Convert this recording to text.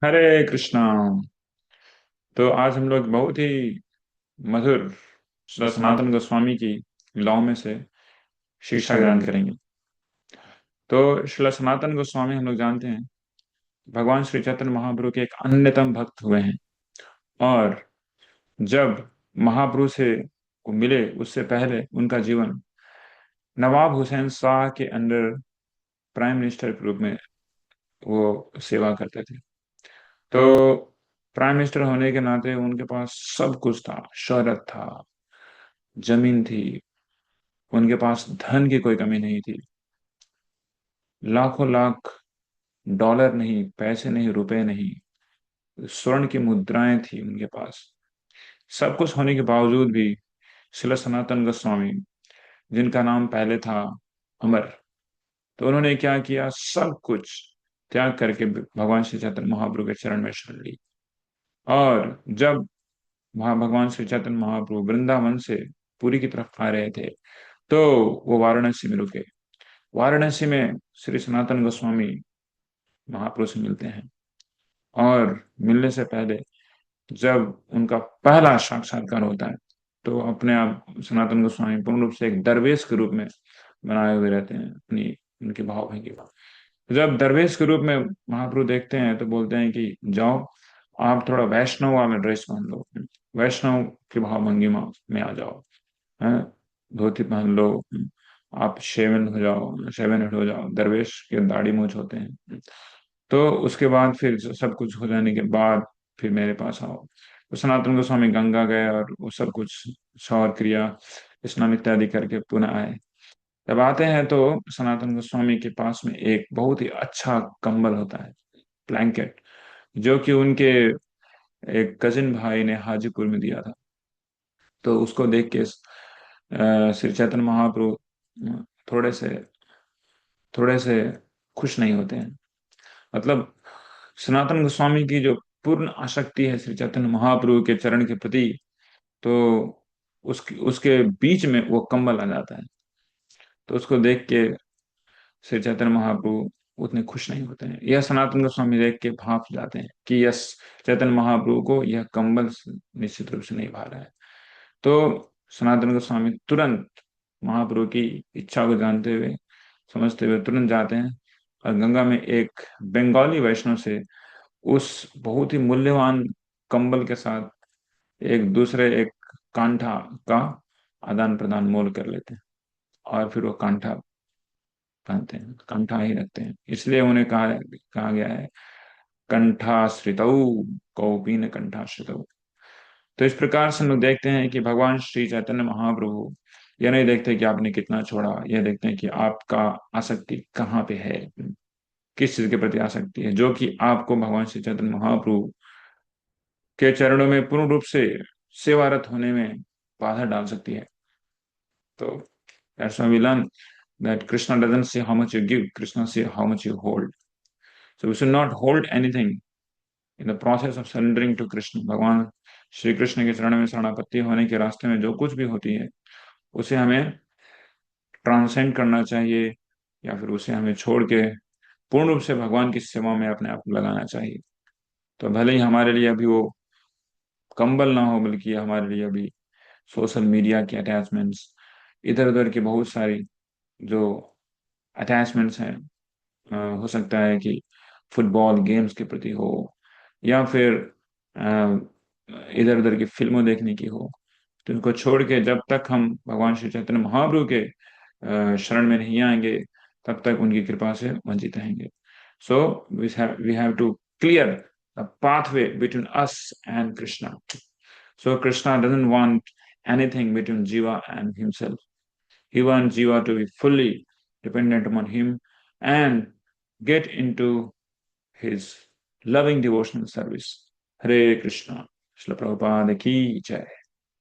हरे कृष्णा। तो आज हम लोग बहुत ही मधुर श्री सनातन गोस्वामी की लीलाओं में से शिक्षा ग्रहण करेंगे। तो श्री सनातन गोस्वामी हम लोग जानते हैं भगवान श्री चैतन्य महाप्रभु के एक अन्यतम भक्त हुए हैं। और जब महाप्रभु से को मिले उससे पहले उनका जीवन नवाब हुसैन शाह के अंडर प्राइम मिनिस्टर के रूप में वो सेवा करते थे। तो प्राइम मिनिस्टर होने के नाते उनके पास सब कुछ था, शोहरत था, जमीन थी, उनके पास धन की कोई कमी नहीं थी। लाखों लाख डॉलर नहीं, पैसे नहीं, रुपए नहीं, स्वर्ण की मुद्राएं थी उनके पास। सब कुछ होने के बावजूद भी शिला सनातन गोस्वामी, जिनका नाम पहले था अमर, तो उन्होंने क्या किया, सब कुछ त्याग करके भगवान श्री चैतन्य महाप्रभु के चरण में शरण ली। और जब वहां भगवान श्री चैतन्य महाप्रभु वृंदावन से पुरी की तरफ आ रहे थे, तो वो वाराणसी में रुके। वाराणसी में श्री सनातन गोस्वामी महाप्रभु से मिलते हैं। और मिलने से पहले जब उनका पहला साक्षात्कार होता है, तो अपने आप सनातन गोस्वामी पूर्ण रूप से एक दरवेश के रूप में बनाए हुए रहते हैं अपनी उनकी भाव भंगिमा। जब दरवेश के रूप में महाप्रभु देखते हैं तो बोलते हैं कि जाओ, आप थोड़ा वैष्णव वाला ड्रेस पहन लो, वैष्णव की भाव भंगिमा में आ जाओ, हैं, धोती पहन लो, आप शेवन हो जाओ, शेवन हेड हो जाओ। दरवेश के दाढ़ी मूंछ होते हैं। तो उसके बाद फिर सब कुछ हो जाने के बाद फिर मेरे पास आओ। तो सनातन गोस्वामी गंगा गए और वो सब कुछ शौर क्रिया स्नान इत्यादि करके पुनः आए। जब आते हैं तो सनातन गोस्वामी के पास में एक बहुत ही अच्छा कंबल होता है, ब्लैंकेट, जो कि उनके एक कजिन भाई ने हाजीपुर में दिया था। तो उसको देख के श्री चैतन्य महाप्रभु थोड़े से थोड़े से खुश नहीं होते हैं। मतलब सनातन गोस्वामी की जो पूर्ण आसक्ति है श्री चैतन्य महाप्रभु के चरण के प्रति, तो उसके उसके बीच में वो कंबल आ जाता है। तो उसको देख के श्री चैतन्य महाप्रभु उतने खुश नहीं होते हैं। यह सनातन गोस्वामी देख के भाप जाते हैं कि यस, चैतन्य महाप्रभु को यह कंबल निश्चित रूप से नहीं भा रहा है। तो सनातन गोस्वामी तुरंत महाप्रभु की इच्छा को जानते हुए, समझते हुए तुरंत जाते हैं और गंगा में एक बंगाली वैष्णव से उस बहुत ही मूल्यवान कंबल के साथ एक दूसरे एक कांठा का आदान प्रदान मोल कर लेते हैं। और फिर वो कांठा पहनते हैं, कंठा ही रखते हैं। इसलिए उन्हें कहा कहा गया है कंठाश्रितौ, कौपीन कंठाश्रितौ। तो इस प्रकार से हम लोग देखते हैं कि भगवान श्री चैतन्य महाप्रभु यह नहीं देखते कि आपने कितना छोड़ा, यह देखते हैं कि आपका आसक्ति कहाँ पे है, किस चीज के प्रति आसक्ति है, जो कि आपको भगवान श्री चैतन्य महाप्रभु के चरणों में पूर्ण रूप से सेवारत होने में बाधा डाल सकती है। तो that's why we learn that Krishna doesn't see how much you give, Krishna see how much you hold. So we should not hold anything in the process of surrendering to Krishna. भगवान श्री कृष्ण के चरण में शरणापत्ति होने के रास्ते में जो कुछ भी होती है, उसे हमें ट्रांसेंड करना चाहिए, या फिर उसे हमें छोड़ के पूर्ण रूप से भगवान की सेवा में अपने आप को लगाना चाहिए। तो भले ही हमारे लिए अभी वो कंबल ना हो, बल्कि हमारे लिए अभी सोशल मीडिया की अटैचमेंट्स, इधर उधर की बहुत सारी जो अटैचमेंट्स हैं, हो सकता है कि फुटबॉल गेम्स के प्रति हो, या फिर इधर उधर की फिल्मों देखने की हो, तो इनको छोड़ के जब तक हम भगवान श्री चैतन्य महाप्रभु के शरण में नहीं आएंगे, तब तक उनकी कृपा से वंचित रहेंगे। So we have to clear the pathway between us and Krishna. So Krishna doesn't want anything between Jiva and himself. He wants Jiva to be fully dependent upon him and get into his loving devotional service. Hare Krishna. Shri Prabhupada ki jai.